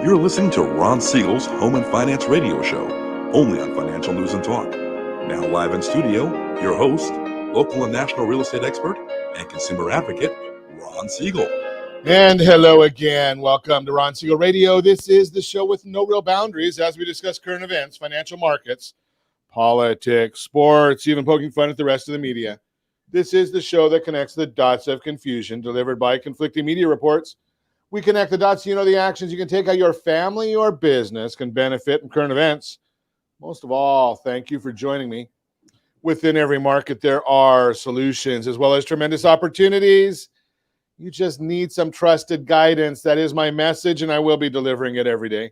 You're listening to Ron Siegel's Home and Finance Radio Show, only on Financial News and Talk. Now live in studio, your host, local and national real estate expert and consumer advocate, Ron Siegel. And hello again. Welcome to Ron Siegel Radio. This is the show with no real boundaries as we discuss current events, financial markets, politics, sports, even poking fun at the rest of the media. This is the show that connects the dots of confusion delivered by conflicting media reports. We connect the dots so you know the actions you can take, how your family or business can benefit from current events. Most of all, thank you for joining me. Within every market, there are solutions as well as tremendous opportunities. You just need some trusted guidance. That is my message, and I will be delivering it every day.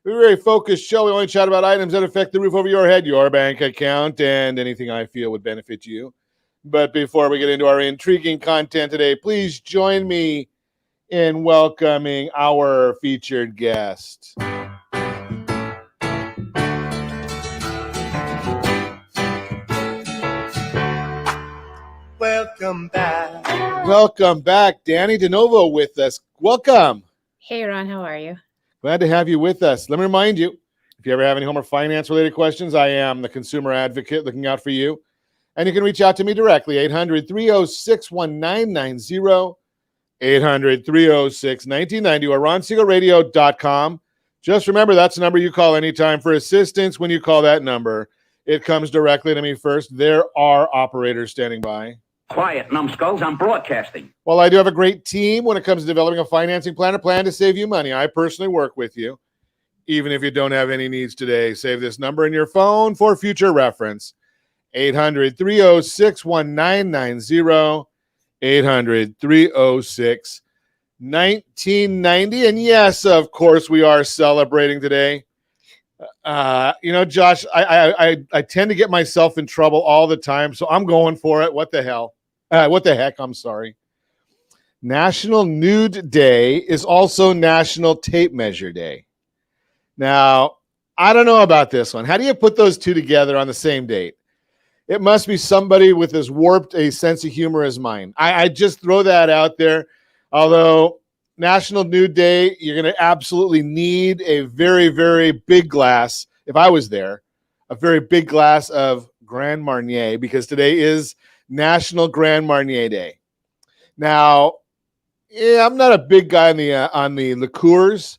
We're a very focused show. We only chat about items that affect the roof over your head, your bank account, and anything I feel would benefit you. But before we get into our intriguing content today, please join me in welcoming our featured guest. Welcome back. Welcome back, Dannie DeNovo with us. Welcome. Hey, Ron, how are you? Glad to have you with us. Let me remind you, if you ever have any home or finance-related questions, I am the consumer advocate looking out for you. And you can reach out to me directly, 800-306-1990, 800-306-1990, or ronsiegelradio.com. Just remember, that's the number you call anytime for assistance. When you call that number, it comes directly to me first. There are operators standing by. Quiet, numbskulls, I'm broadcasting. Well, I do have a great team when it comes to developing a financing plan, a plan to save you money. I personally work with you. Even if you don't have any needs today, save this number in your phone for future reference. 800-306-1990, 800-306-1990. And yes, of course, we are celebrating today. Josh, I tend to get myself in trouble all the time, so I'm going for it. What the heck? I'm sorry. National Nude Day is also National Tape Measure Day. Now, I don't know about this one. How do you put those two together on the same date? It must be somebody with as warped a sense of humor as mine. I just throw that out there. Although National Nude Day, you're going to absolutely need a very, very big glass, if I was there, a very big glass of Grand Marnier, because today is National Grand Marnier Day. Now, I'm not a big guy on the liqueurs,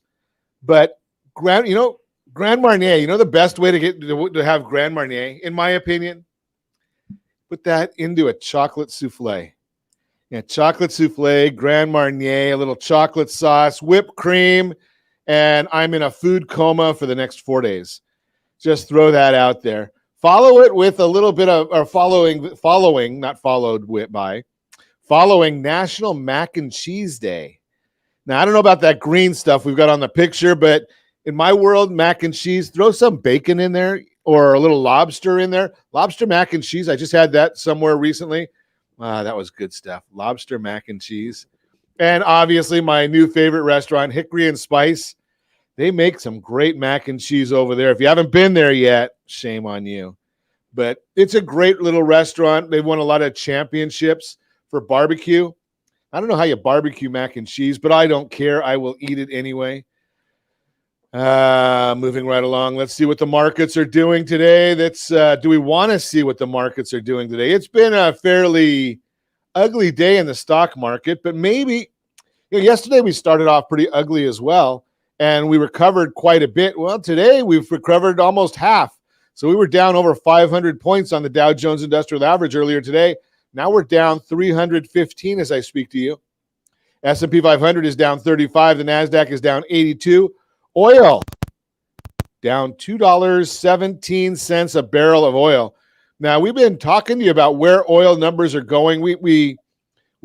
but Grand Marnier, the best way to have Grand Marnier, in my opinion, put that into a chocolate souffle. Yeah, chocolate souffle, Grand Marnier, a little chocolate sauce, whipped cream, and I'm in a food coma for the next 4 days. Just throw that out there. Follow it with a little bit of, or following National Mac and Cheese Day. Now, I don't know about that green stuff we've got on the picture, but in my world, mac and cheese, throw some bacon in there or a little lobster in there. Lobster mac and cheese. I just had that somewhere recently. That was good stuff. Lobster mac and cheese. And obviously my new favorite restaurant, Hickory and Spice. They make some great mac and cheese over there. If you haven't been there yet, shame on you. But it's a great little restaurant. They've won a lot of championships for barbecue. I don't know how you barbecue mac and cheese, but I don't care. I will eat it anyway. Moving right along. Let's see what the markets are doing today. Do we want to see what the markets are doing today? It's been a fairly ugly day in the stock market, but maybe, yesterday we started off pretty ugly as well, and we recovered quite a bit. Well, today we've recovered almost half. So we were down over 500 points on the Dow Jones Industrial Average earlier today. Now we're down 315 as I speak to you. S&P 500 is down 35. The NASDAQ is down 82. Oil down $2.17 a barrel of oil. Now, we've been talking to you about where oil numbers are going. We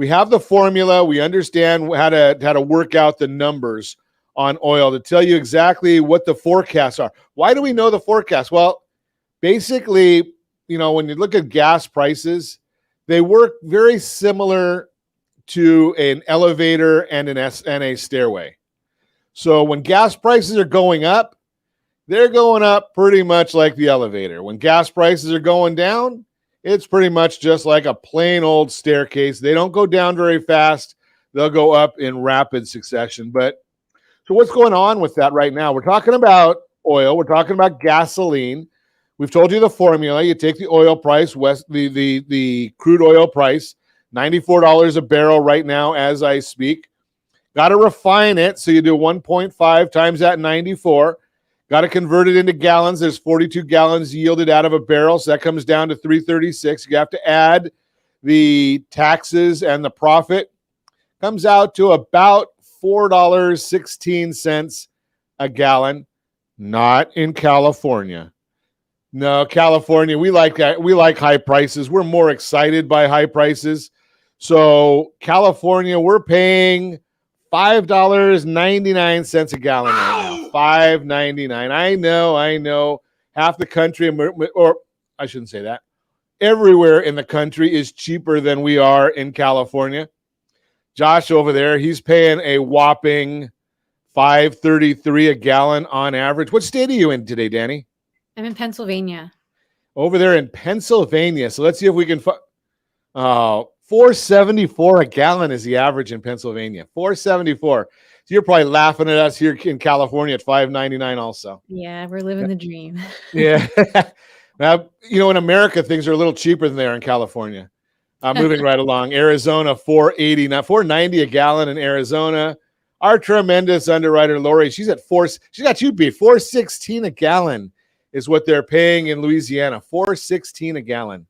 have the formula. We understand how to work out the numbers on oil to tell you exactly what the forecasts are. Why do we know the forecast? Well, basically, when you look at gas prices, they work very similar to an elevator and a stairway. So when gas prices are going up, they're going up pretty much like the elevator. When gas prices are going down, it's pretty much just like a plain old staircase. They don't go down very fast. They'll go up in rapid succession. But So what's going on with that right now? We're talking about oil. We're talking about gasoline. We've told you the formula. You take the oil price, the crude oil price, $94 a barrel right now as I speak. Got to refine it. So you do 1.5 times that 94. Got to convert it into gallons. There's 42 gallons yielded out of a barrel. So that comes down to 336. You have to add the taxes and the profit. Comes out to about $4.16 a gallon. Not in California. No, California, we like high prices. We're more excited by high prices. So California, we're paying $5.99 a gallon right now. $5.99. I know. Half the country, or I shouldn't say that. Everywhere in the country is cheaper than we are in California. Josh over there, he's paying a whopping $5.33 a gallon on average. What state are you in today, Danny? I'm in Pennsylvania. Over there in Pennsylvania. So let's see if we can $4.74 a gallon is the average in Pennsylvania. $4.74. So you're probably laughing at us here in California at $5.99 also. Yeah, we're living the dream. Yeah. Now, in America, things are a little cheaper than they are in California. Moving right along. Arizona, $4.90 a gallon in Arizona. Our tremendous underwriter, Lori, she got you beat. $4.16 a gallon is what they're paying in Louisiana. $4.16 a gallon.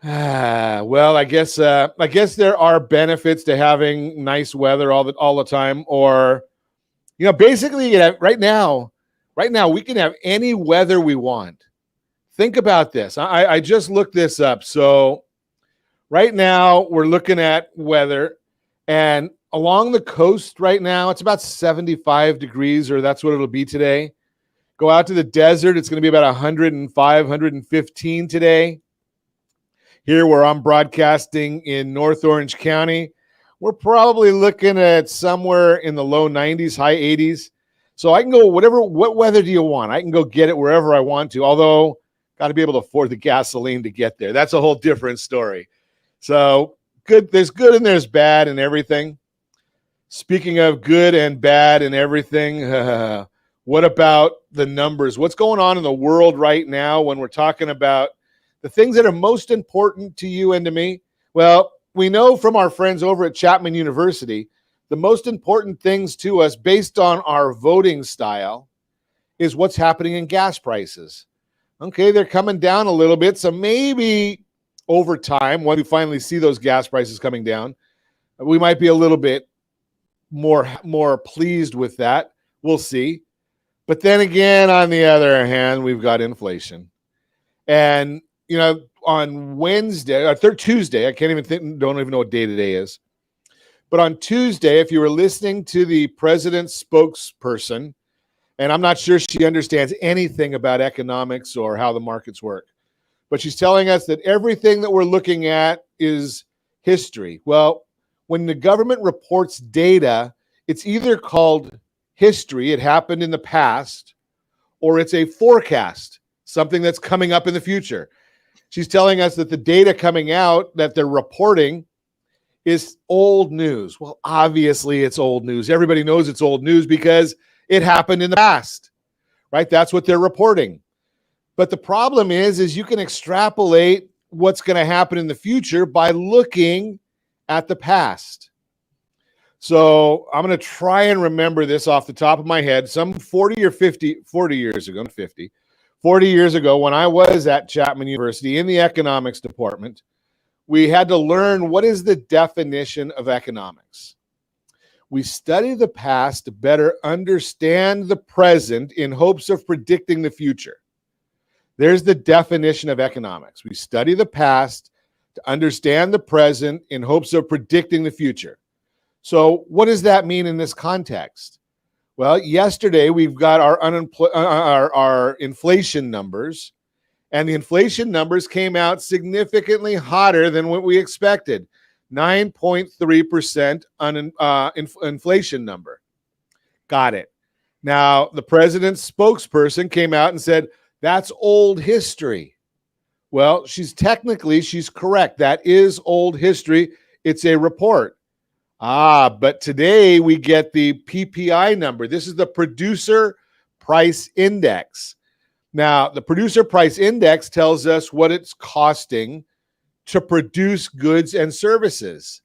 Well, I guess there are benefits to having nice weather all the time, or basically, right now we can have any weather we want. Think about this. I just looked this up. So right now we're looking at weather, and along the coast right now it's about 75 degrees, or that's what it'll be today. Go out to the desert, it's going to be about 105, 115 today. Here where I'm broadcasting in North Orange County, we're probably looking at somewhere in the low 90s, high 80s. So I can go what weather do you want? I can go get it wherever I want to, although got to be able to afford the gasoline to get there. That's a whole different story. So good, there's good and there's bad and everything. Speaking of good and bad and everything, what about the numbers? What's going on in the world right now when we're talking about the things that are most important to you and to me? Well, we know from our friends over at Chapman University, the most important things to us based on our voting style is what's happening in gas prices. Okay, they're coming down a little bit. So maybe over time, when we finally see those gas prices coming down, we might be a little bit more pleased with that. We'll see. But then again, on the other hand, we've got inflation. And, on Wednesday or Tuesday, I don't even know what day today is. But on Tuesday, if you were listening to the president's spokesperson, and I'm not sure she understands anything about economics or how the markets work, but she's telling us that everything that we're looking at is history. Well, when the government reports data, it's either called history, it happened in the past, or it's a forecast, something that's coming up in the future. She's telling us that the data coming out that they're reporting is old news. Well, obviously it's old news. Everybody knows it's old news because it happened in the past, right? That's what they're reporting. But the problem is you can extrapolate what's going to happen in the future by looking at the past. So I'm going to try and remember this off the top of my head. Some 40 years ago, 40 years ago, when I was at Chapman University in the economics department, we had to learn what is the definition of economics. We study the past to better understand the present in hopes of predicting the future. There's the definition of economics. We study the past to understand the present in hopes of predicting the future. So what does that mean in this context? Well, yesterday we've got our inflation numbers, and the inflation numbers came out significantly hotter than what we expected. 9.3% inflation number. Got it. Now, the president's spokesperson came out and said, that's old history. Well, she's correct. That is old history. It's a report. But today we get the PPI number. This is the Producer Price Index. Now, the Producer Price Index tells us what it's costing to produce goods and services.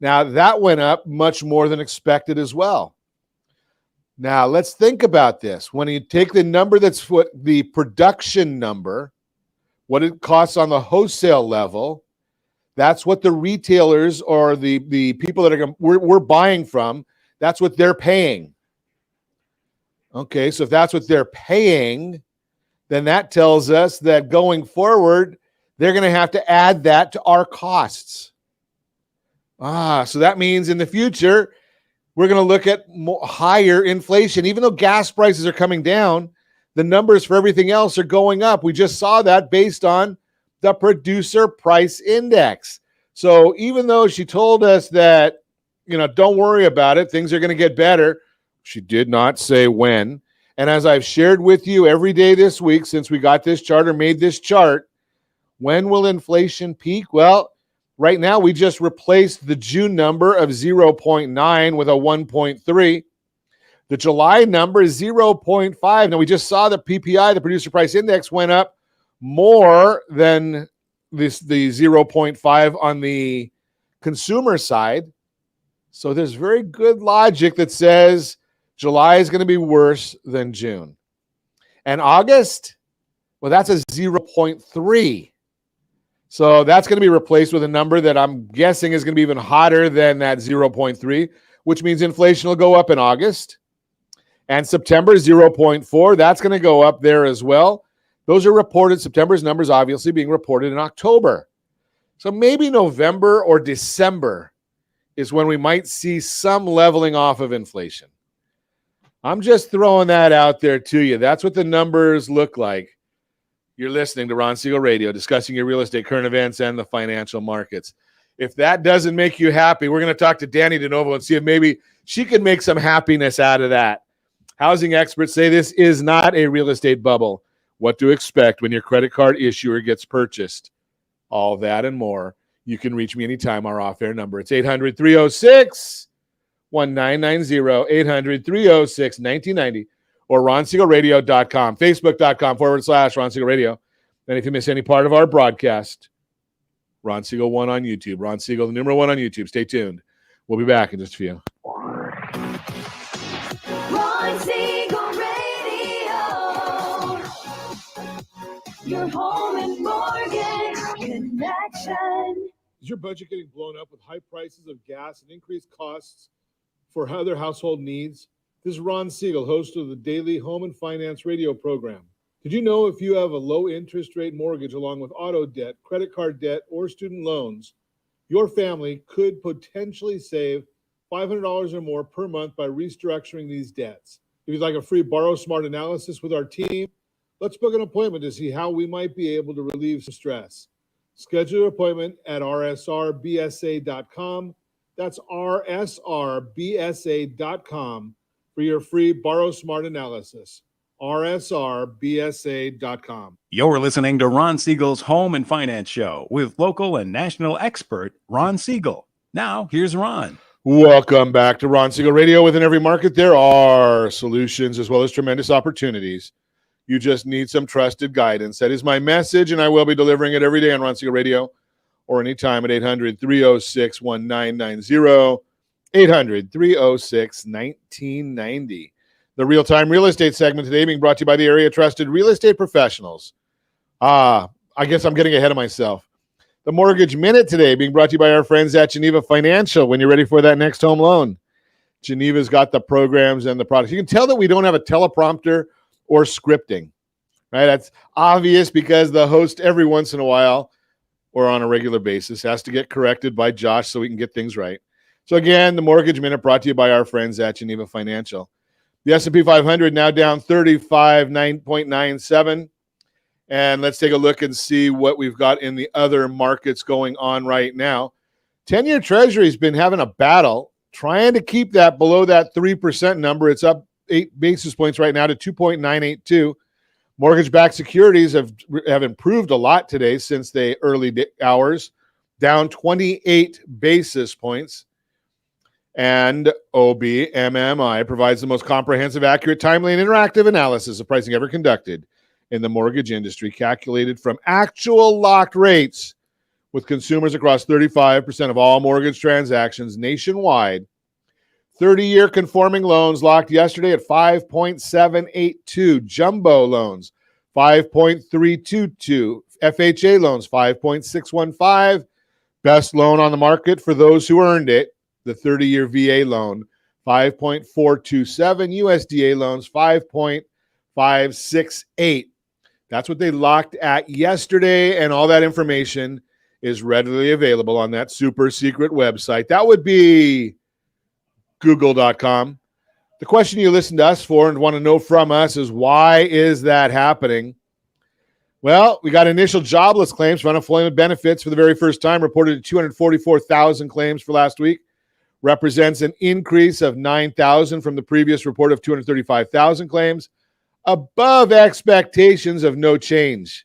Now, that went up much more than expected as well. Now, let's think about this. When you take the number that's what the production number, what it costs on the wholesale level, that's what the retailers or the people that we're buying from, that's what they're paying. Okay, so if that's what they're paying, then that tells us that going forward, they're going to have to add that to our costs. So that means in the future, we're going to look at higher inflation. Even though gas prices are coming down, the numbers for everything else are going up. We just saw that based on the Producer Price Index. So even though she told us that, don't worry about it, things are going to get better, she did not say when. And as I've shared with you every day this week since we got this chart or made this chart, when will inflation peak? Well, right now we just replaced the June number of 0.9 with a 1.3. The July number is 0.5. Now we just saw the PPI, the Producer Price Index, went up more than the 0.5 on the consumer side. So there's very good logic that says July is going to be worse than June. And August, well, that's a 0.3. So that's going to be replaced with a number that I'm guessing is going to be even hotter than that 0.3, which means inflation will go up in August. And September, 0.4, that's going to go up there as well. Those are reported, September's numbers obviously being reported in October. So maybe November or December is when we might see some leveling off of inflation. I'm just throwing that out there to you. That's what the numbers look like. You're listening to Ron Siegel Radio, discussing your real estate, current events, and the financial markets. If that doesn't make you happy, we're going to talk to Dannie DeNovo and see if maybe she can make some happiness out of that. Housing experts say this is not a real estate bubble. What to expect when your credit card issuer gets purchased. All that and more. You can reach me anytime. Our off-air number. It's 800-306-1990, 800-306-1990, or RonSiegelRadio.com, Facebook.com/Ron Siegel Radio. And if you miss any part of our broadcast, Ron Siegel 1 on YouTube. Ron Siegel, the number 1 on YouTube. Stay tuned. We'll be back in just a few. Ron Siegel Radio, your home and mortgage connection. Is your budget getting blown up with high prices of gas and increased costs for other household needs? This is Ron Siegel, host of the daily Home and Finance radio program. Did you know if you have a low interest rate mortgage along with auto debt, credit card debt, or student loans, your family could potentially save $500 or more per month by restructuring these debts? If you'd like a free Borrow Smart analysis with our team, let's book an appointment to see how we might be able to relieve some stress. Schedule an appointment at rsrbsa.com. That's rsrbsa.com for your free Borrow Smart analysis. rsrbsa.com. You're listening to Ron Siegel's Home and Finance Show with local and national expert Ron Siegel. Now, here's Ron. Welcome back to Ron Siegel Radio. Within every market, there are solutions as well as tremendous opportunities. You just need some trusted guidance. That is my message, and I will be delivering it every day on Ron Siegel Radio or anytime at 800-306-1990, 800-306-1990. The real-time real estate segment today being brought to you by the area trusted real estate professionals. I guess I'm getting ahead of myself. The Mortgage Minute today being brought to you by our friends at Geneva Financial when you're ready for that next home loan. Geneva's got the programs and the products. You can tell that we don't have a teleprompter or scripting, right? That's obvious because the host every once in a while or on a regular basis has to get corrected by Josh so we can get things right. So again, the Mortgage Minute brought to you by our friends at Geneva Financial. The S&P 500 now down 35.97. And let's take a look and see what we've got in the other markets going on right now. 10-year Treasury's been having a battle, trying to keep that below that 3% number. It's up 8 basis points right now to 2.982. Mortgage-backed securities have improved a lot today since the early hours, down 28 basis points. And OBMMI provides the most comprehensive, accurate, timely, and interactive analysis of pricing ever conducted in the mortgage industry, calculated from actual locked rates with consumers across 35% of all mortgage transactions nationwide. 30-year conforming loans locked yesterday at 5.782, jumbo loans 5.322, FHA loans 5.615, best loan on the market for those who earned it, the 30-year VA loan 5.427, USDA loans 5.568. That's what they locked at yesterday, and all that information is readily available on that super secret website. That would be google.com. The question you listen to us for and want to know from us is, why is that happening? Well, we got initial jobless claims for unemployment benefits for the very first time, reported at 244,000 claims for last week. Represents an increase of 9,000 from the previous report of 235,000 claims, above expectations of no change.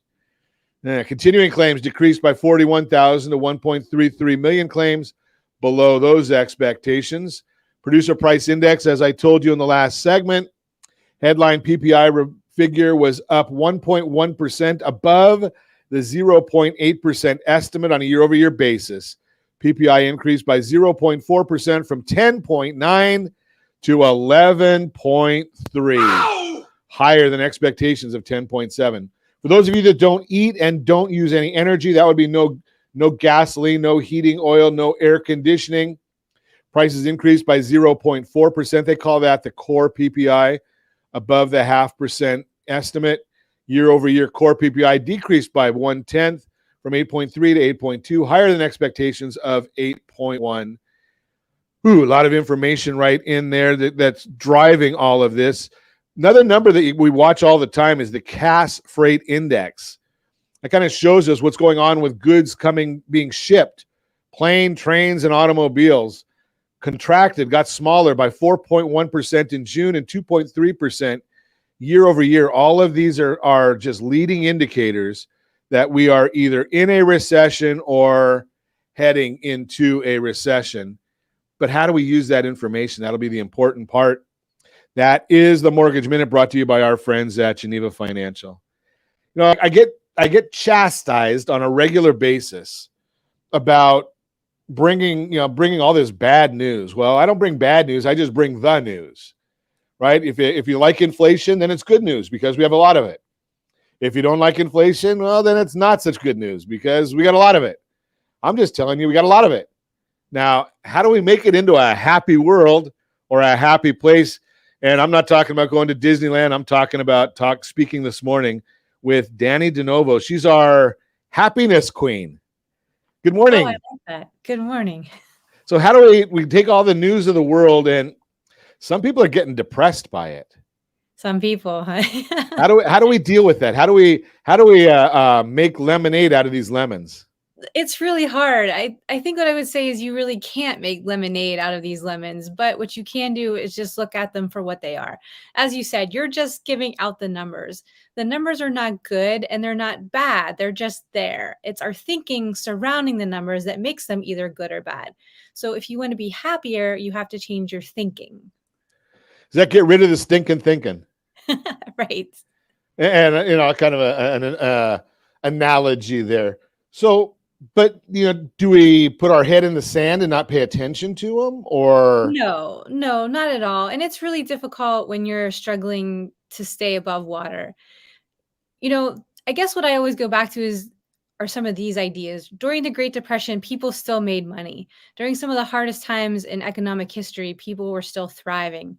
Continuing claims decreased by 41,000 to 1.33 million claims, below those expectations. Producer price index, as I told you in the last segment, headline PPI figure was up 1.1% above the 0.8% estimate on a year-over-year basis. PPI increased by 0.4% from 10.9 to 11.3, higher than expectations of 10.7. For those of you that don't eat and don't use any energy, that would be no gasoline, no heating oil, no air conditioning. Prices increased by 0.4%. They call that the core PPI, above the 0.5% estimate. Year-over-year core PPI decreased by 0.1% from 8.3 to 8.2, higher than expectations of 8.1. Ooh, a lot of information right in there that's driving all of this. Another number that we watch all the time is the Cass Freight Index. That kind of shows us what's going on with goods being shipped. Plane, trains, and automobiles contracted, got smaller by 4.1% in June and 2.3% year over year. All of these are just leading indicators that we are either in a recession or heading into a recession. But how do we use that information? That'll be the important part. That is the Mortgage Minute, brought to you by our friends at Geneva Financial. You know, I get chastised on a regular basis about bringing all this bad news. Well, I don't bring bad news. I just bring the news, right? If you like inflation, then it's good news because we have a lot of it. If you don't like inflation, well, then it's not such good news because we got a lot of it. I'm just telling you, we got a lot of it. Now, how do we make it into a happy world or a happy place? And I'm not talking about going to Disneyland. I'm talking about speaking this morning with Dannie DeNovo. She's our happiness queen. Good morning. Oh, I like that. Good morning. So how do we take all the news of the world, and some people are getting depressed by it. Some people, huh? How do we deal with that? How do we make lemonade out of these lemons? It's really hard. I think what I would say is you really can't make lemonade out of these lemons, but what you can do is just look at them for what they are. As you said, you're just giving out the numbers. The numbers are not good and they're not bad. They're just there. It's our thinking surrounding the numbers that makes them either good or bad. So if you want to be happier, you have to change your thinking. Does that get rid of the stinking thinking? Right. And kind of an analogy there. So, but do we put our head in the sand and not pay attention to them, or No, not at all. And it's really difficult when you're struggling to stay above water. I guess what I always go back to are some of these ideas. During the Great Depression, people still made money. During some of the hardest times in economic history, people were still thriving.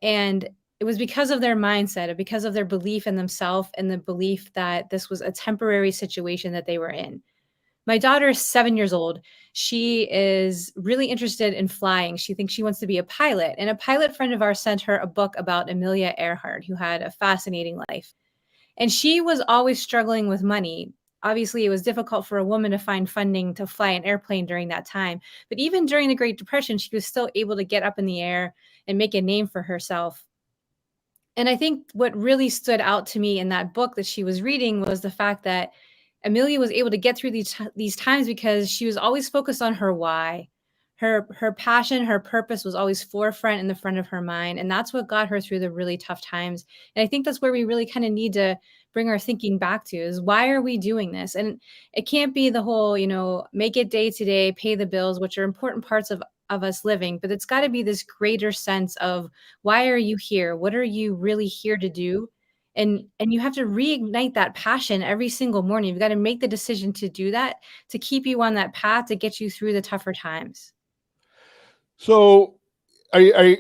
And it was because of their mindset, because of their belief in themselves and the belief that this was a temporary situation that they were in. My daughter is 7 years old. She is really interested in flying. She thinks she wants to be a pilot. And a pilot friend of ours sent her a book about Amelia Earhart, who had a fascinating life. And she was always struggling with money. Obviously, it was difficult for a woman to find funding to fly an airplane during that time. But even during the Great Depression, she was still able to get up in the air and make a name for herself. And I think what really stood out to me in that book that she was reading was the fact that Amelia was able to get through these times because she was always focused on her why. Her passion, her purpose was always forefront in the front of her mind. And that's what got her through the really tough times. And I think that's where we really kind of need to bring our thinking back to, is why are we doing this? And it can't be the whole, make it day to day, pay the bills, which are important parts of us living, but it's got to be this greater sense of, why are you here? What are you really here to do? And you have to reignite that passion every single morning. You've got to make the decision to do that, to keep you on that path, to get you through the tougher times. So I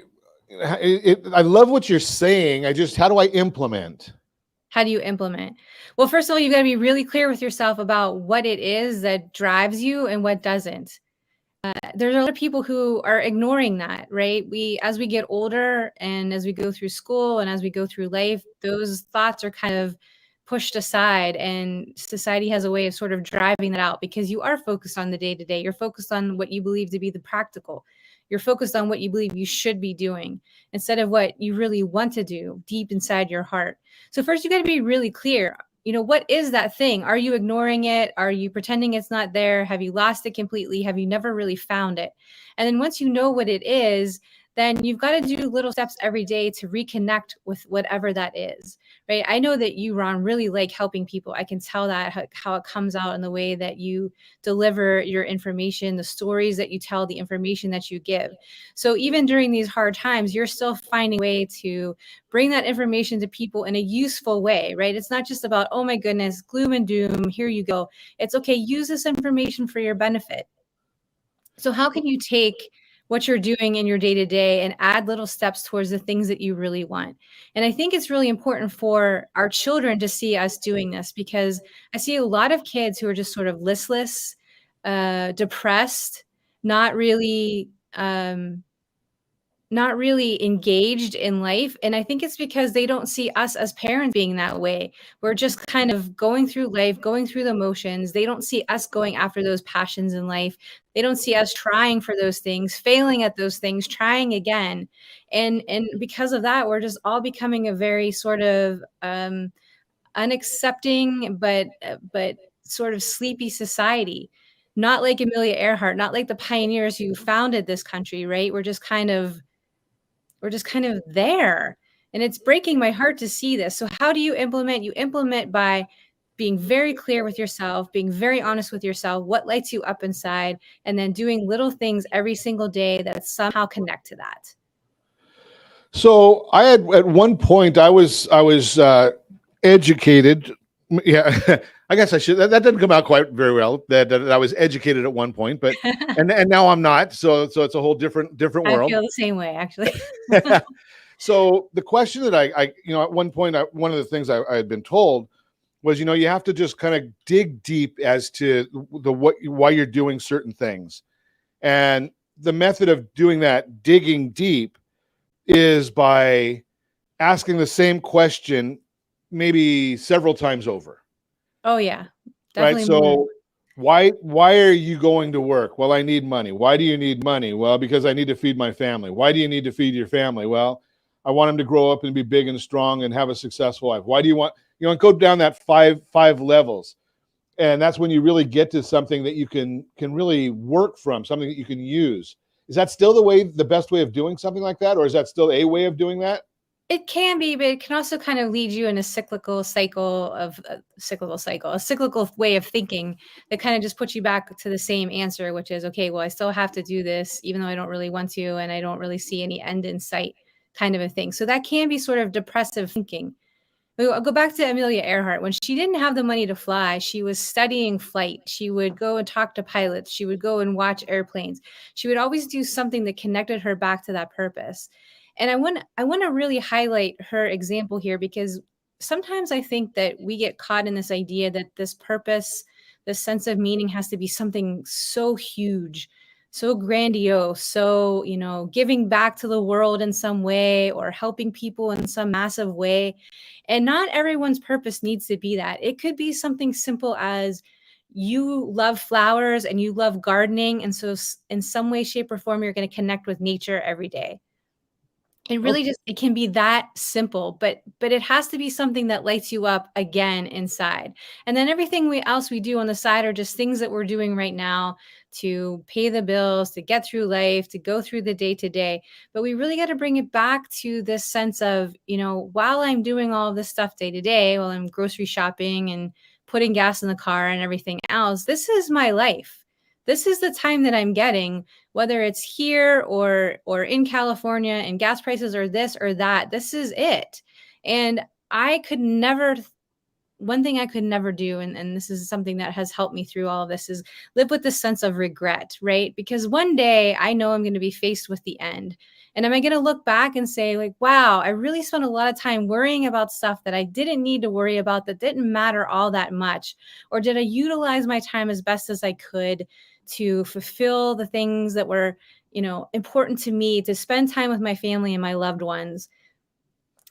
love what you're saying. How do I implement? How do you implement? Well, first of all, you've got to be really clear with yourself about what it is that drives you and what doesn't. There's a lot of people who are ignoring that, right? As we get older and as we go through school and as we go through life, those thoughts are kind of pushed aside, and society has a way of sort of driving that out, because you are focused on the day to day. You're focused on what you believe to be the practical. You're focused on what you believe you should be doing instead of what you really want to do deep inside your heart. So first, you got to be really clear. What is that thing? Are you ignoring it? Are you pretending it's not there? Have you lost it completely? Have you never really found it? And then once you know what it is, then you've got to do little steps every day to reconnect with whatever that is, right? I know that you, Ron, really like helping people. I can tell that how it comes out in the way that you deliver your information, the stories that you tell, the information that you give. So even during these hard times, you're still finding a way to bring that information to people in a useful way, right? It's not just about, oh my goodness, gloom and doom, here you go. It's okay, use this information for your benefit. So how can you take what you're doing in your day-to-day and add little steps towards the things that you really want? And I think it's really important for our children to see us doing this, because I see a lot of kids who are just sort of listless, depressed, not really engaged in life. And I think it's because they don't see us as parents being that way. We're just kind of going through life, going through the motions. They don't see us going after those passions in life. They don't see us trying for those things, failing at those things, trying again. And because of that, we're just all becoming a very sort of unaccepting, but sort of sleepy society. Not like Amelia Earhart, not like the pioneers who founded this country, right? We're just kind of there. And it's breaking my heart to see this. So how do you implement? You implement by being very clear with yourself, being very honest with yourself, what lights you up inside, and then doing little things every single day that somehow connect to that. So I had, at one point, I was educated. Yeah, I guess I should. That didn't come out quite very well. That I was educated at one point, but and now I'm not. So it's a whole different world. I feel the same way, actually. So the question that I at one point, one of the things I had been told was, you have to just kind of dig deep as to why you're doing certain things, and the method of doing that, digging deep, is by asking the same question maybe several times over. Oh yeah, definitely. Right. So why are you going to work? Well, I need money. Why do you need money? Well, because I need to feed my family. Why do you need to feed your family? Well, I want them to grow up and be big and strong and have a successful life. Why do you want, and go down that five levels. And that's when you really get to something that you can really work from, something that you can use. Is that still the best way of doing something like that? Or is that still a way of doing that? It can be, but it can also kind of lead you in a cyclical way of thinking that kind of just puts you back to the same answer, which is, okay, well, I still have to do this, even though I don't really want to, and I don't really see any end in sight, kind of a thing. So that can be sort of depressive thinking. I'll go back to Amelia Earhart. When she didn't have the money to fly, she was studying flight. She would go and talk to pilots. She would go and watch airplanes. She would always do something that connected her back to that purpose. And I want to really highlight her example here, because sometimes I think that we get caught in this idea that this purpose, this sense of meaning, has to be something so huge, so grandiose, so, giving back to the world in some way or helping people in some massive way. And not everyone's purpose needs to be that. It could be something simple as you love flowers and you love gardening. And so in some way, shape, or form, you're going to connect with nature every day. It really it can be that simple, but it has to be something that lights you up again inside. And then everything else we do on the side are just things that we're doing right now to pay the bills, to get through life, to go through the day to day. But we really got to bring it back to this sense of, while I'm doing all of this stuff day to day, while I'm grocery shopping and putting gas in the car and everything else, this is my life. This is the time that I'm getting, whether it's here or in California and gas prices are this or that. This is it. And one thing I could never do, and this is something that has helped me through all of this, is live with the sense of regret, right? Because one day I know I'm going to be faced with the end. And am I going to look back and say, like, wow, I really spent a lot of time worrying about stuff that I didn't need to worry about, that didn't matter all that much? Or did I utilize my time as best as I could to fulfill the things that were, important to me, to spend time with my family and my loved ones?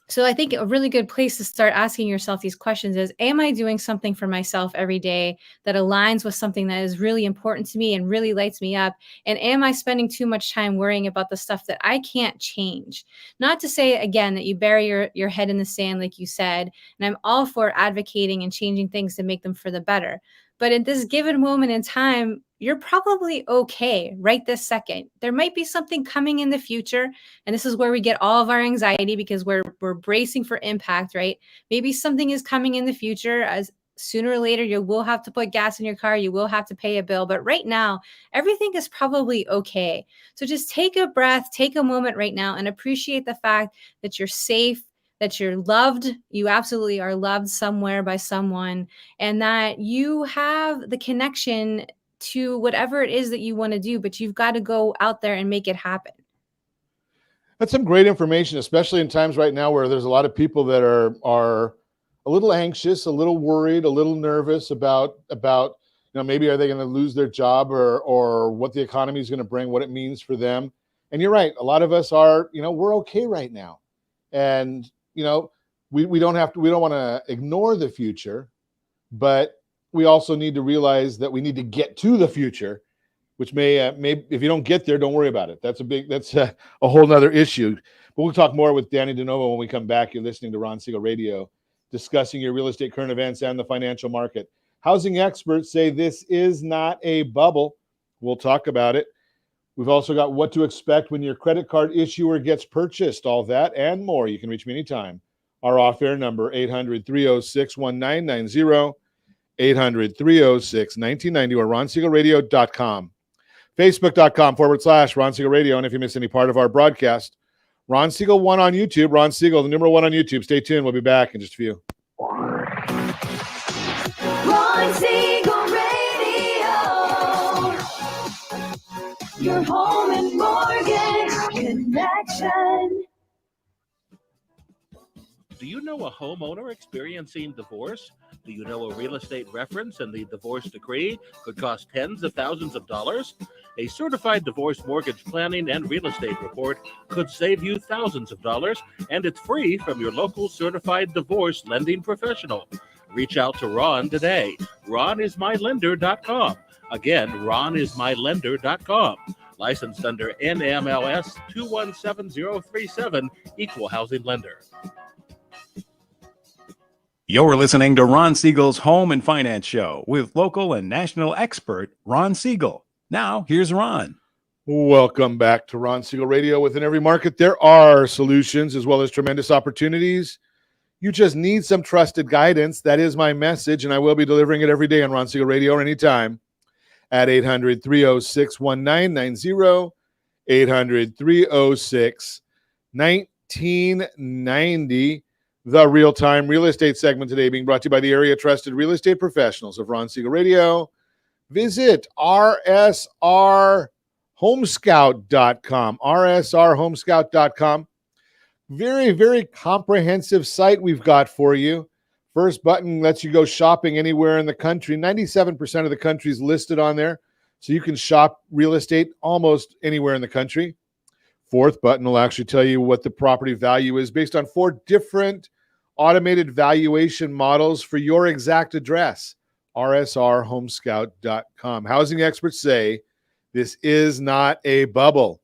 So I think a really good place to start asking yourself these questions is, am I doing something for myself every day that aligns with something that is really important to me and really lights me up? And am I spending too much time worrying about the stuff that I can't change? Not to say, again, that you bury your head in the sand, like you said, and I'm all for advocating and changing things to make them for the better. But at this given moment in time, you're probably okay right this second. There might be something coming in the future. And this is where we get all of our anxiety, because we're bracing for impact, right? Maybe something is coming in the future, as sooner or later you will have to put gas in your car, you will have to pay a bill. But right now, everything is probably okay. So just take a breath, take a moment right now and appreciate the fact that you're safe, that you're loved. You absolutely are loved somewhere by someone, and that you have the connection to whatever it is that you want to do, but you've got to go out there and make it happen. That's some great information, especially in times right now where there's a lot of people that are a little anxious, a little worried, a little nervous about maybe are they going to lose their job or what the economy is going to bring, what it means for them. And you're right, a lot of us are, we're okay right now. And we don't want to ignore the future, but we also need to realize that we need to get to the future, which may if you don't get there, don't worry about it. That's a whole nother issue. But we'll talk more with Dannie DeNovo when we come back. You're listening to Ron Siegel Radio, discussing your real estate current events and the financial market. Housing experts say this is not a bubble. We'll talk about it. We've also got what to expect when your credit card issuer gets purchased, all that and more. You can reach me anytime. Our off-air number, 800-306-1990, 800-306-1990, or ronsiegelradio.com. Facebook.com/Ron Siegel Radio. And if you miss any part of our broadcast, Ron Siegel 1 on YouTube. Ron Siegel, the number 1 on YouTube. Stay tuned. We'll be back in just a few. Ron Siegel Radio. Your home and mortgage connection. Do you know a homeowner experiencing divorce? Do you know a real estate reference and the divorce decree could cost tens of thousands of dollars? A certified divorce mortgage planning and real estate report could save you thousands of dollars, and it's free from your local certified divorce lending professional. Reach out to Ron today. RonIsMyLender.com. Again, RonIsMyLender.com. Licensed under NMLS 217037, Equal Housing Lender. You're listening to Ron Siegel's Home and Finance Show with local and national expert Ron Siegel. Now, here's Ron. Welcome back to Ron Siegel Radio. Within every market, there are solutions as well as tremendous opportunities. You just need some trusted guidance. That is my message, and I will be delivering it every day on Ron Siegel Radio or anytime at 800-306-1990, 800-306-1990. The real-time real estate segment today being brought to you by the area trusted real estate professionals of Ron Siegel Radio. Visit rsrhomescout.com, rsrhomescout.com. Very, very comprehensive site we've got for you. First button lets you go shopping anywhere in the country. 97% of the country is listed on there, so you can shop real estate almost anywhere in the country. Fourth button will actually tell you what the property value is based on 4 different automated valuation models for your exact address. rsrhomescout.com. Housing experts say this is not a bubble.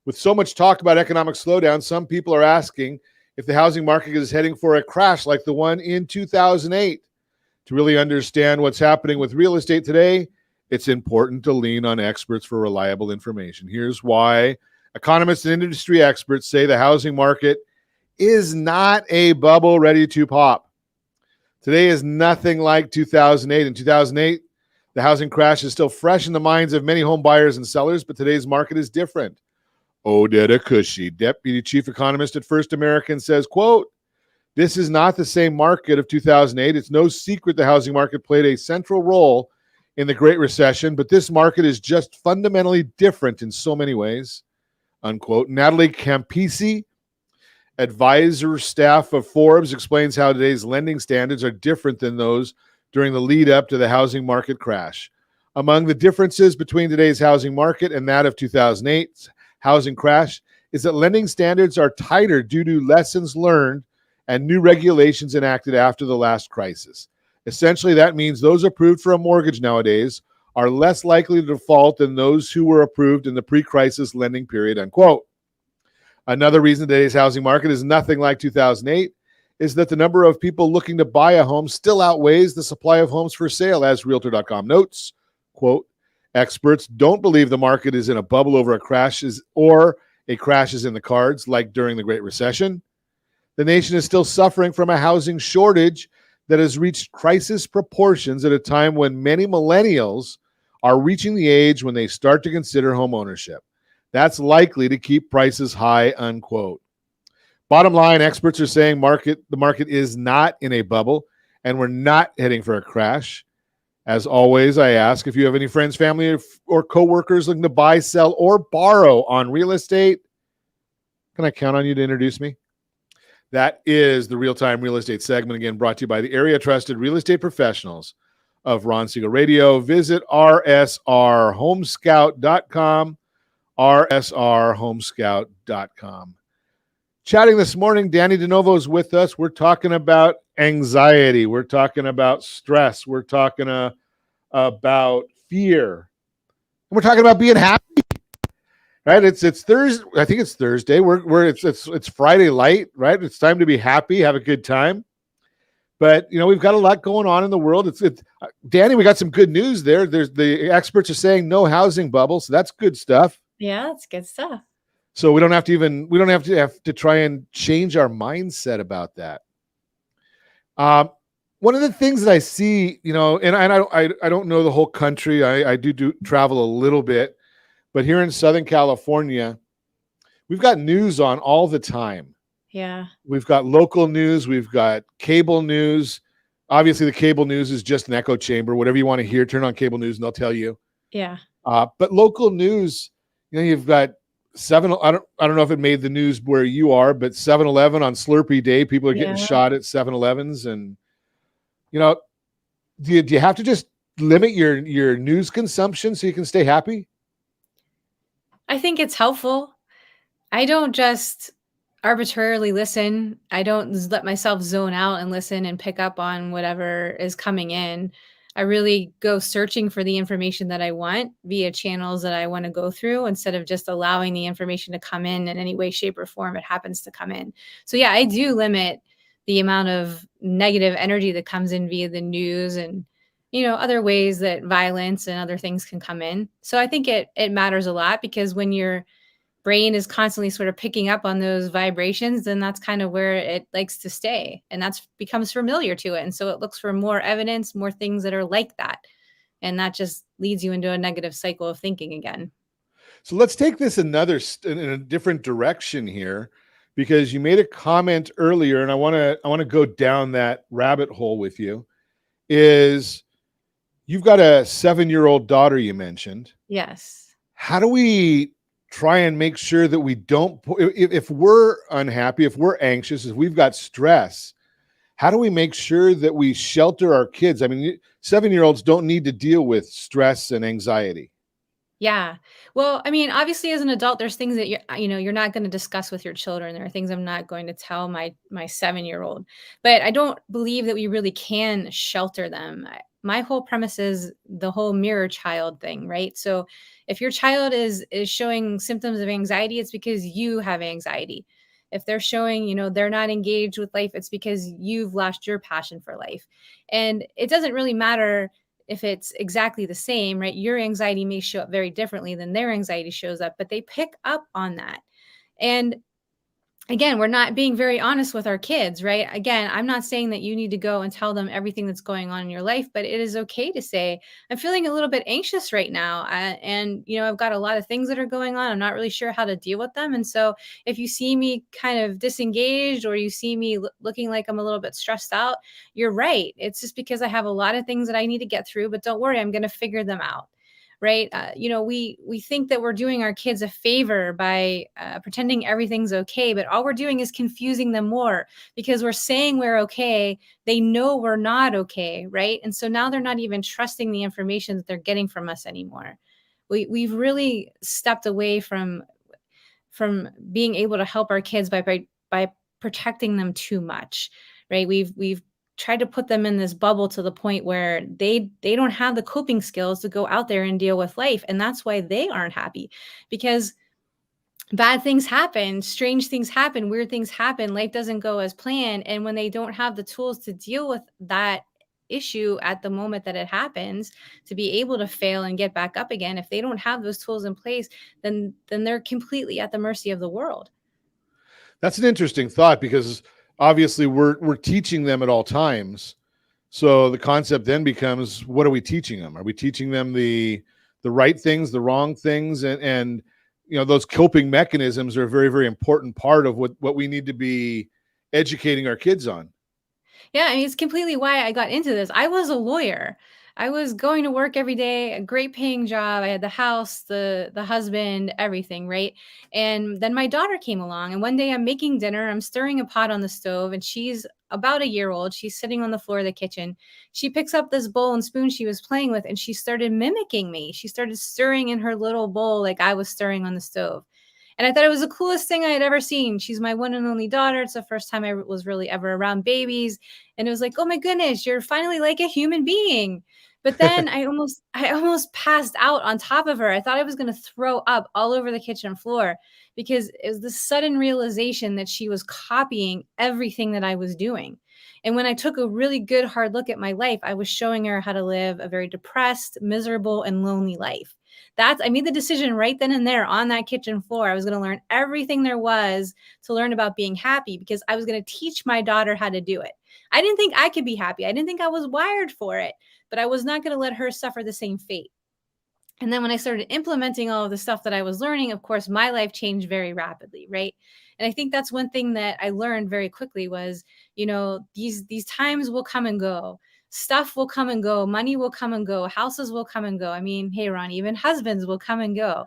With so much talk about economic slowdown, some people are asking if the housing market is heading for a crash like the one in 2008. To really understand what's happening with real estate today it's important to lean on experts for reliable information. Here's why. Economists and industry experts say the housing market is not a bubble ready to pop. Today is nothing like 2008. In 2008, the housing crash is still fresh in the minds of many home buyers and sellers, but today's market is different. Odetta Cushy, deputy chief economist at First American, says, quote, "This is not the same market of 2008. It's no secret the housing market played a central role in the Great Recession, but this market is just fundamentally different in so many ways," unquote. Natalie Campisi, advisor staff of Forbes, explains how today's lending standards are different than those during the lead up to the housing market crash. Among the differences between today's housing market and that of 2008's housing crash is that lending standards are tighter due to lessons learned and new regulations enacted after the last crisis. Essentially, that means those approved for a mortgage nowadays are less likely to default than those who were approved in the pre-crisis lending period, unquote. Another reason today's housing market is nothing like 2008 is that the number of people looking to buy a home still outweighs the supply of homes for sale, as Realtor.com notes. Quote, "Experts don't believe the market is in a bubble over a crash is in the cards like during the Great Recession. The nation is still suffering from a housing shortage that has reached crisis proportions at a time when many millennials are reaching the age when they start to consider home ownership. That's likely to keep prices high," unquote. Bottom line, experts are saying the market is not in a bubble, and we're not heading for a crash. As always, I ask if you have any friends, family, or coworkers looking to buy, sell, or borrow on real estate. Can I count on you to introduce me? That is the Real-Time Real Estate segment, again brought to you by the area trusted real estate professionals of Ron Siegel Radio. Visit rsrhomescout.com, rsrhomescout.com. Chatting this morning, Dannie DeNovo is with us. We're talking about anxiety. We're talking about stress. We're talking about fear. We're talking about being happy. Right? It's Thursday. I think it's Thursday. It's Friday light. Right? It's time to be happy, have a good time. But we've got a lot going on in the world. Dannie, we got some good news there. The experts are saying no housing bubble, so that's good stuff. Yeah, that's good stuff. So we don't have to try and change our mindset about that. One of the things that I see, and I don't know the whole country. I do travel a little bit, but here in Southern California, we've got news on all the time. Yeah. We've got local news. We've got cable news. Obviously, the cable news is just an echo chamber. Whatever you want to hear, turn on cable news and they'll tell you. Yeah. But local news, you've got I don't know if it made the news where you are, but 7-Eleven on Slurpee Day, people are getting shot at 7-Elevens, and do you have to just limit your news consumption so you can stay happy? I think it's helpful. I don't just arbitrarily listen. I don't let myself zone out and listen and pick up on whatever is coming in. I really go searching for the information that I want via channels that I want to go through instead of just allowing the information to come in any way, shape, or form it happens to come in. So yeah, I do limit the amount of negative energy that comes in via the news and, other ways that violence and other things can come in. So I think it matters a lot, because when your brain is constantly sort of picking up on those vibrations, then that's kind of where it likes to stay, and that's becomes familiar to it. And so it looks for more evidence, more things that are like that. And that just leads you into a negative cycle of thinking again. So let's take this in a different direction here, because you made a comment earlier, and I want to go down that rabbit hole with you. Is you've got a 7-year-old daughter you mentioned. Yes. How do we try and make sure that we don't, if we're unhappy, if we're anxious, if we've got stress, how do we make sure that we shelter our kids? I mean, 7-year-olds don't need to deal with stress and anxiety. Yeah. Well, I mean, obviously as an adult, there's things that you're not going to discuss with your children. There are things I'm not going to tell my 7-year-old, but I don't believe that we really can shelter them. My whole premise is the whole mirror child thing, right? So if your child is showing symptoms of anxiety, it's because you have anxiety. If they're showing, they're not engaged with life, it's because you've lost your passion for life. And it doesn't really matter if it's exactly the same, right? Your anxiety may show up very differently than their anxiety shows up, but they pick up on that. And again, we're not being very honest with our kids, right? Again, I'm not saying that you need to go and tell them everything that's going on in your life, but it is okay to say, I'm feeling a little bit anxious right now. And, I've got a lot of things that are going on. I'm not really sure how to deal with them. And so if you see me kind of disengaged, or you see me looking like I'm a little bit stressed out, you're right. It's just because I have a lot of things that I need to get through, but don't worry, I'm going to figure them out. Right. We think that we're doing our kids a favor by pretending everything's okay, but all we're doing is confusing them more, because we're saying we're okay. They know we're not okay. Right. And so now they're not even trusting the information that they're getting from us anymore. We've really stepped away from being able to help our kids by protecting them too much. Right. We've tried to put them in this bubble to the point where they don't have the coping skills to go out there and deal with life. And that's why they aren't happy, because bad things happen, strange things happen, weird things happen, life doesn't go as planned. And when they don't have the tools to deal with that issue at the moment that it happens, to be able to fail and get back up again, if they don't have those tools in place, then they're completely at the mercy of the world. That's an interesting thought, because obviously we're teaching them at all times. So the concept then becomes, what are we teaching them? Are we teaching them the right things, the wrong things? And those coping mechanisms are a very, very important part of what we need to be educating our kids on. Yeah, I mean, it's completely why I got into this. I was a lawyer. I was going to work every day, a great paying job. I had the house, the husband, everything, right? And then my daughter came along, and one day I'm making dinner, I'm stirring a pot on the stove, and she's about a year old. She's sitting on the floor of the kitchen. She picks up this bowl and spoon she was playing with, and she started mimicking me. She started stirring in her little bowl like I was stirring on the stove. And I thought it was the coolest thing I had ever seen. She's my one and only daughter. It's the first time I was really ever around babies. And it was like, oh my goodness, you're finally like a human being. But then I almost passed out on top of her. I thought I was going to throw up all over the kitchen floor, because it was the sudden realization that she was copying everything that I was doing. And when I took a really good hard look at my life, I was showing her how to live a very depressed, miserable, and lonely life. I made the decision right then and there on that kitchen floor. I was going to learn everything there was to learn about being happy, because I was going to teach my daughter how to do it. I didn't think I could be happy. I didn't think I was wired for it, but I was not going to let her suffer the same fate. And then when I started implementing all of the stuff that I was learning, of course, my life changed very rapidly, right? And I think that's one thing that I learned very quickly was, these times will come and go. Stuff will come and go. Money will come and go. Houses will come and go. I mean, hey, Ron, even husbands will come and go.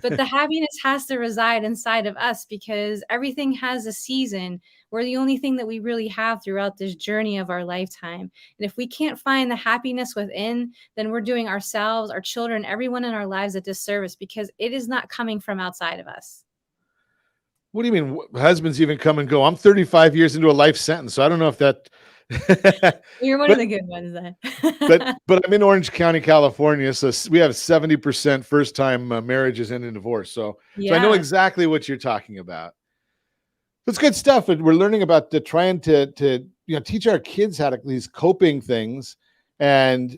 But the happiness has to reside inside of us, because everything has a season. We're the only thing that we really have throughout this journey of our lifetime. And if we can't find the happiness within, then we're doing ourselves, our children, everyone in our lives a disservice, because it is not coming from outside of us. What do you mean husbands even come and go? I'm 35 years into a life sentence, so I don't know if that You're one of the good ones then. but I'm in Orange County, California, so we have 70% first-time marriages ending in divorce. So I know exactly what you're talking about. That's good stuff. We're learning about trying to teach our kids how to these coping things, and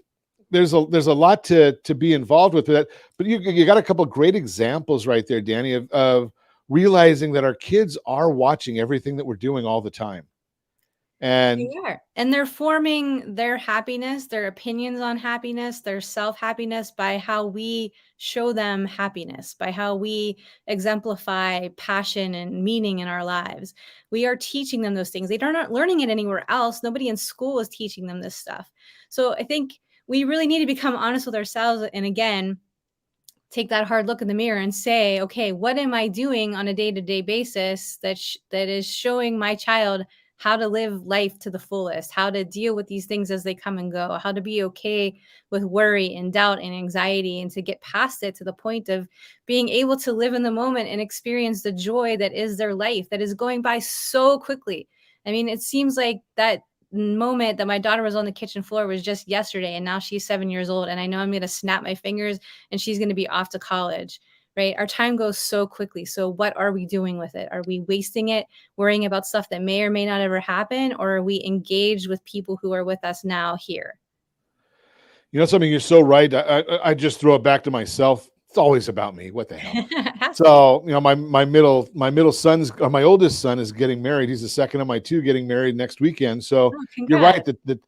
there's a lot to be involved with that. But you got a couple of great examples right there, Danny, of realizing that our kids are watching everything that we're doing all the time. And they are. And they're forming their happiness, their opinions on happiness, their self-happiness by how we show them happiness, by how we exemplify passion and meaning in our lives. We are teaching them those things. They're not learning it anywhere else. Nobody in school is teaching them this stuff. So I think we really need to become honest with ourselves. And again, take that hard look in the mirror and say, okay, what am I doing on a day-to-day basis that is showing my child how to live life to the fullest, how to deal with these things as they come and go, how to be okay with worry and doubt and anxiety, and to get past it to the point of being able to live in the moment and experience the joy that is their life, that is going by so quickly. I mean, it seems like that moment that my daughter was on the kitchen floor was just yesterday, and now she's 7 years old, and I know I'm going to snap my fingers and she's going to be off to college. Right? Our time goes so quickly. So what are we doing with it? Are we wasting it worrying about stuff that may or may not ever happen? Or are we engaged with people who are with us now here? You know something? You're so right. I just throw it back to myself. It's always about me. What the hell? So, you know, my middle son's, or my oldest son is getting married. He's the second of my two getting married next weekend. So Oh, you're right congrats. that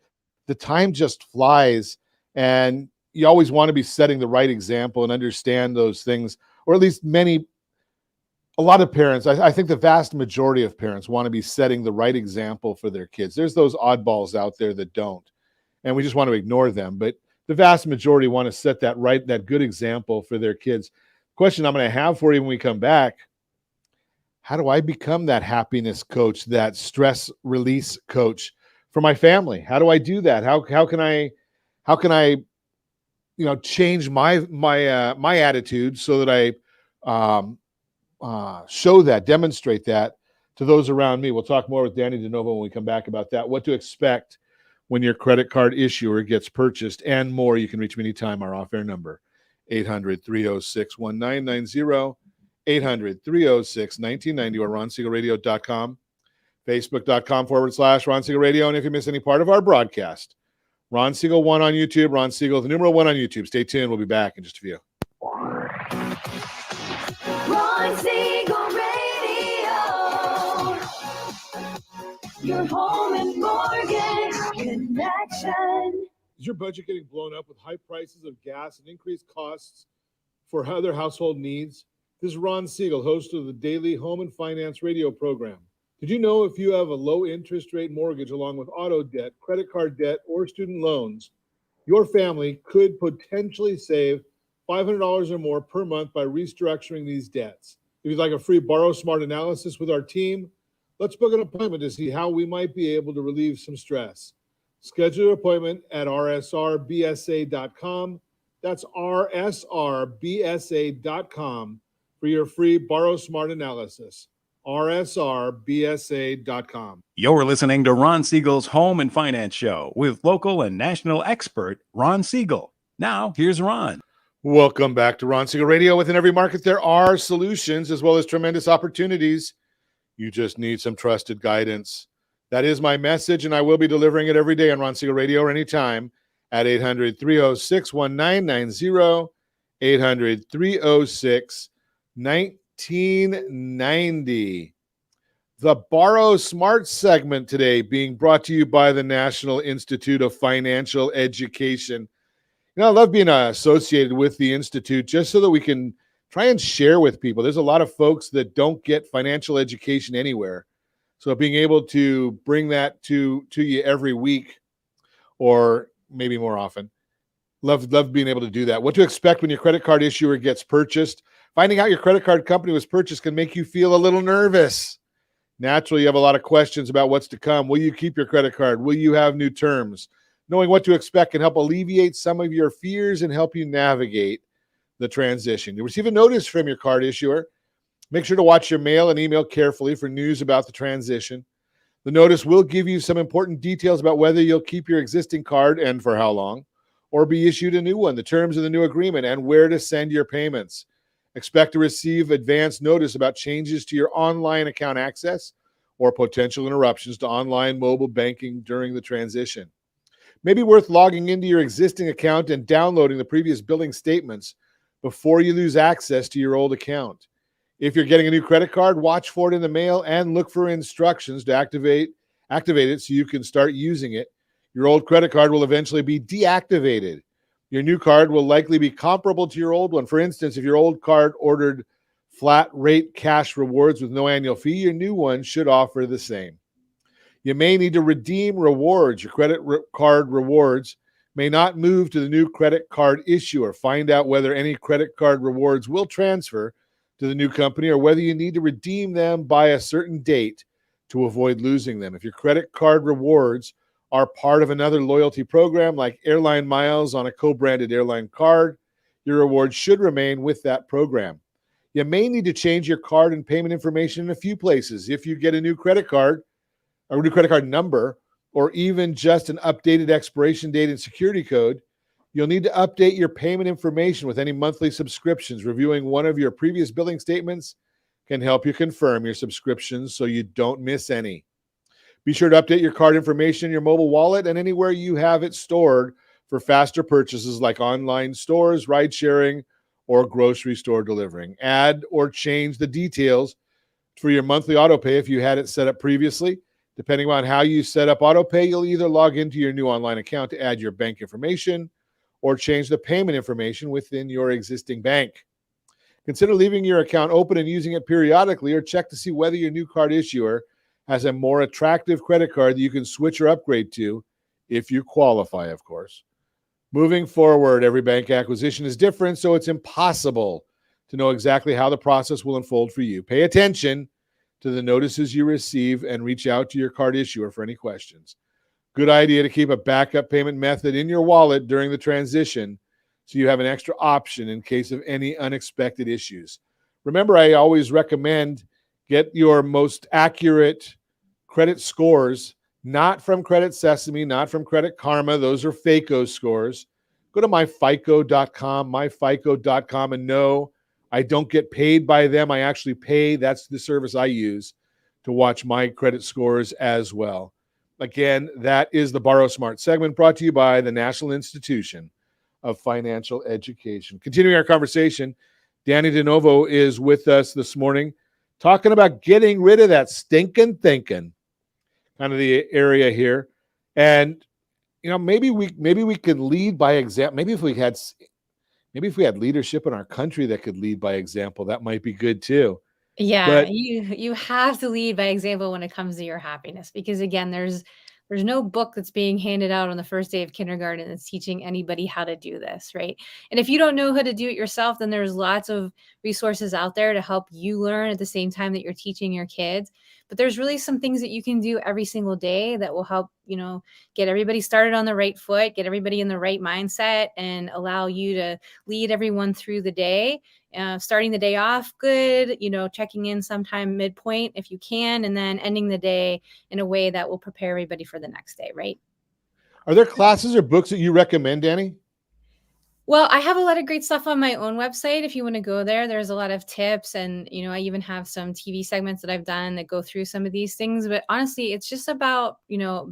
the time just flies, and you always want to be setting the right example and understand those things, or at least a lot of parents, I think the vast majority of parents want to be setting the right example for their kids. There's those oddballs out there that don't, and we just want to ignore them. But the vast majority want to set that good example for their kids. Question I'm going to have for you when we come back: how do I become that happiness coach, that stress release coach for my family? How do I do that? How can I change my attitude so that I demonstrate that to those around me? We'll talk more with Dannie DeNovo when we come back about that, what to expect when your credit card issuer gets purchased, and more. You can reach me anytime. Our off-air number, 800-306-1990, 800-306-1990, or ronsiegelradio.com, facebook.com/Ron Siegel Radio. And if you miss any part of our broadcast, Ron Siegel 1 on YouTube, Ron Siegel, the numeral 1 on YouTube. Stay tuned. We'll be back in just a few. Ron Siegel Radio. Your home and mortgage connection. Is your budget getting blown up with high prices of gas and increased costs for other household needs? This is Ron Siegel, host of the daily home and finance radio program. Did you know if you have a low interest rate mortgage along with auto debt, credit card debt, or student loans, your family could potentially save $500 or more per month by restructuring these debts? If you'd like a free Borrow Smart analysis with our team, let's book an appointment to see how we might be able to relieve some stress. Schedule your appointment at rsrbsa.com. That's rsrbsa.com for your free Borrow Smart analysis. rsrbsa.com. You're listening to Ron Siegel's Home and Finance Show with local and national expert Ron Siegel. Now, here's Ron. Welcome back to Ron Siegel Radio. Within every market, there are solutions as well as tremendous opportunities. You just need some trusted guidance. That is my message, and I will be delivering it every day on Ron Siegel Radio or anytime at 800-306-1990, 800-306-1990. The Borrow Smart segment today being brought to you by the National Institute of Financial Education. You know, I love being associated with the Institute just so that we can try and share with people. There's a lot of folks that don't get financial education anywhere. So being able to bring that to you every week, or maybe more often, love being able to do that. What to expect when your credit card issuer gets purchased. Finding out your credit card company was purchased can make you feel a little nervous. Naturally, you have a lot of questions about what's to come. Will you keep your credit card? Will you have new terms? Knowing what to expect can help alleviate some of your fears and help you navigate the transition. You receive a notice from your card issuer. Make sure to watch your mail and email carefully for news about the transition. The notice will give you some important details about whether you'll keep your existing card and for how long, or be issued a new one, the terms of the new agreement, and where to send your payments. Expect to receive advance notice about changes to your online account access or potential interruptions to online mobile banking during the transition. Maybe worth logging into your existing account and downloading the previous billing statements before you lose access to your old account. If you're getting a new credit card, watch for it in the mail and look for instructions to activate it so you can start using it. Your old credit card will eventually be deactivated. Your new card will likely be comparable to your old one. For instance, if your old card ordered flat rate cash rewards with no annual fee, your new one should offer the same. You may need to redeem rewards. Your credit card rewards may not move to the new credit card issuer. Find out whether any credit card rewards will transfer to the new company or whether you need to redeem them by a certain date to avoid losing them. If your credit card rewards are part of another loyalty program like airline miles on a co-branded airline card, your rewards should remain with that program. You may need to change your card and payment information in a few places. If you get a new credit card, or a new credit card number, or even just an updated expiration date and security code, you'll need to update your payment information with any monthly subscriptions. Reviewing one of your previous billing statements can help you confirm your subscriptions so you don't miss any. Be sure to update your card information in your mobile wallet and anywhere you have it stored for faster purchases like online stores, ride sharing, or grocery store delivering. Add or change the details for your monthly auto pay if you had it set up previously. Depending on how you set up auto pay, you'll either log into your new online account to add your bank information or change the payment information within your existing bank. Consider leaving your account open and using it periodically, or check to see whether your new card issuer has a more attractive credit card that you can switch or upgrade to if you qualify, of course. Moving forward, every bank acquisition is different, so it's impossible to know exactly how the process will unfold for you. Pay attention to the notices you receive and reach out to your card issuer for any questions. Good idea to keep a backup payment method in your wallet during the transition so you have an extra option in case of any unexpected issues. Remember, I always recommend get your most accurate credit scores, not from Credit Sesame, not from Credit Karma. Those are FACO scores. Go to myfico.com, and no, I don't get paid by them. I actually pay. That's the service I use to watch my credit scores as well. Again, that is the Borrow Smart segment brought to you by the National Institution of Financial Education. Continuing our conversation, Dannie DeNovo is with us this morning talking about getting rid of that stinking thinking, kind of the area here. And maybe we could lead by example. Maybe if we had leadership in our country that could lead by example, that might be good too. Yeah, But you have to lead by example when it comes to your happiness, because again, there's no book that's being handed out on the first day of kindergarten that's teaching anybody how to do this, right? And if you don't know how to do it yourself, then there's lots of resources out there to help you learn at the same time that you're teaching your kids. But there's really some things that you can do every single day that will help, get everybody started on the right foot, get everybody in the right mindset, and allow you to lead everyone through the day. Starting the day off good, checking in sometime midpoint if you can, and then ending the day in a way that will prepare everybody for the next day, right? are there classes or books that you recommend, Dannie? Well, I have a lot of great stuff on my own website. If you want to go there, there's a lot of tips, and I even have some TV segments that I've done that go through some of these things. But honestly, it's just about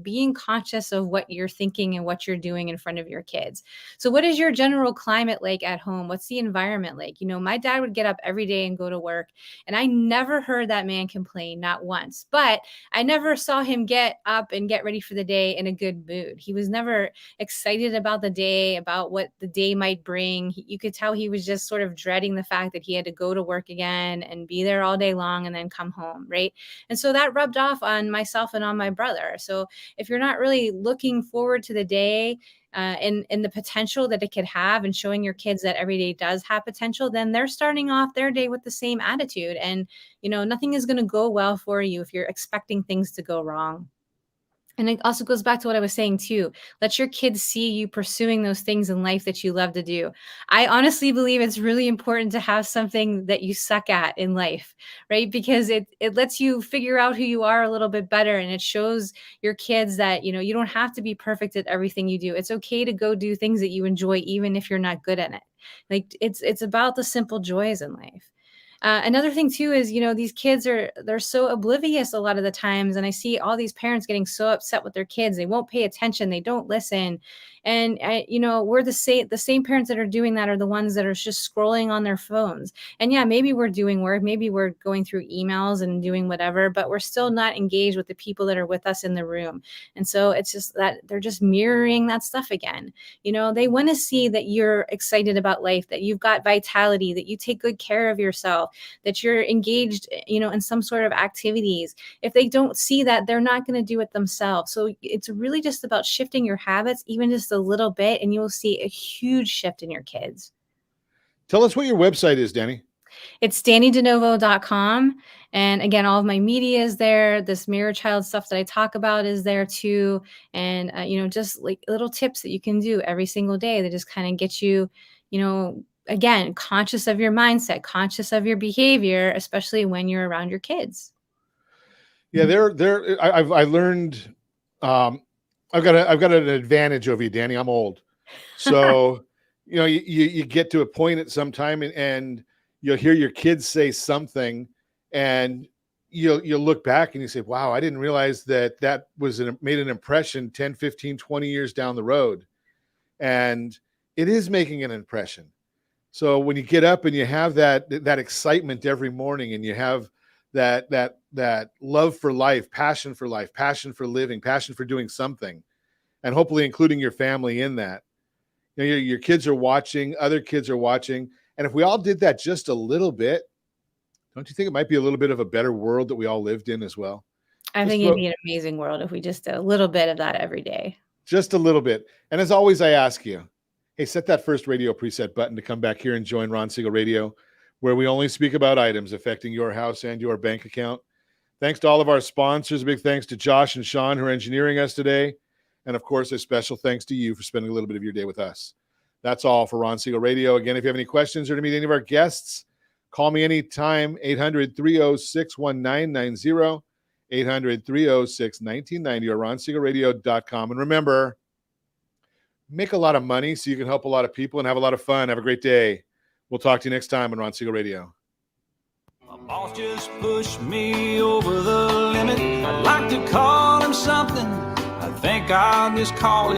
being conscious of what you're thinking and what you're doing in front of your kids. So what is your general climate like at home? What's the environment like? My dad would get up every day and go to work, and I never heard that man complain, not once. But I never saw him get up and get ready for the day in a good mood. He was never excited about the day, about what the day might bring. You could tell he was just sort of dreading the fact that he had to go to work again and be there all day long and then come home, right? And so that rubbed off on myself and on my brother. So if you're not really looking forward to the day and the potential that it could have, and showing your kids that every day does have potential, then they're starting off their day with the same attitude. And nothing is going to go well for you if you're expecting things to go wrong. And it also goes back to what I was saying too. Let your kids see you pursuing those things in life that you love to do. I honestly believe it's really important to have something that you suck at in life, right? Because it lets you figure out who you are a little bit better, and it shows your kids that you don't have to be perfect at everything you do. It's okay to go do things that you enjoy even if you're not good at it. Like it's about the simple joys in life. Another thing too is, these kids they're so oblivious a lot of the times. And I see all these parents getting so upset with their kids. They won't pay attention. They don't listen. And, we're the same parents that are doing that are the ones that are just scrolling on their phones. And yeah, maybe we're doing work. Maybe we're going through emails and doing whatever, but we're still not engaged with the people that are with us in the room. And so it's just that they're just mirroring that stuff again. They want to see that you're excited about life, that you've got vitality, that you take good care of yourself, that you're engaged, in some sort of activities. If they don't see that, they're not going to do it themselves. So it's really just about shifting your habits, even just a little bit, and you will see a huge shift in your kids. Tell us what your website is, Dannie. It's DannieDeNovo.com. And again, all of my media is there. This Mirror Child stuff that I talk about is there too. And, just like little tips that you can do every single day that just kind of get you, again, conscious of your mindset, conscious of your behavior, especially when you're around your kids. Yeah, I learned, I've got an advantage over you, Dannie. I'm old. So, you get to a point at some time and you'll hear your kids say something, and you'll look back and you say, wow, I didn't realize that was made an impression 10, 15, 20 years down the road. and it is making an impression. So when you get up and you have that excitement every morning, and you have that love for life, passion for living, passion for doing something, and hopefully including your family in that. You know, your kids are watching, other kids are watching, and if we all did that just a little bit, don't you think it might be a little bit of a better world that we all lived in as well? I Just think about- it'd be an amazing world if we just did a little bit of that every day. Just a little bit. And as always, I ask you, hey, set that first radio preset button to come back here and join Ron Siegel Radio, where we only speak about items affecting your house and your bank account. Thanks to all of our sponsors. A big thanks to Josh and Sean, who are engineering us today. And of course, a special thanks to you for spending a little bit of your day with us. That's all for Ron Siegel Radio. Again, if you have any questions or to meet any of our guests, call me anytime, 800-306-1990, 800-306-1990, or ronsiegelradio.com. And remember, make a lot of money so you can help a lot of people and have a lot of fun. Have a great day. We'll talk to you next time on Ron Siegel Radio. My boss just pushed me over the limit. I'd like to call him something. I think I'll just call him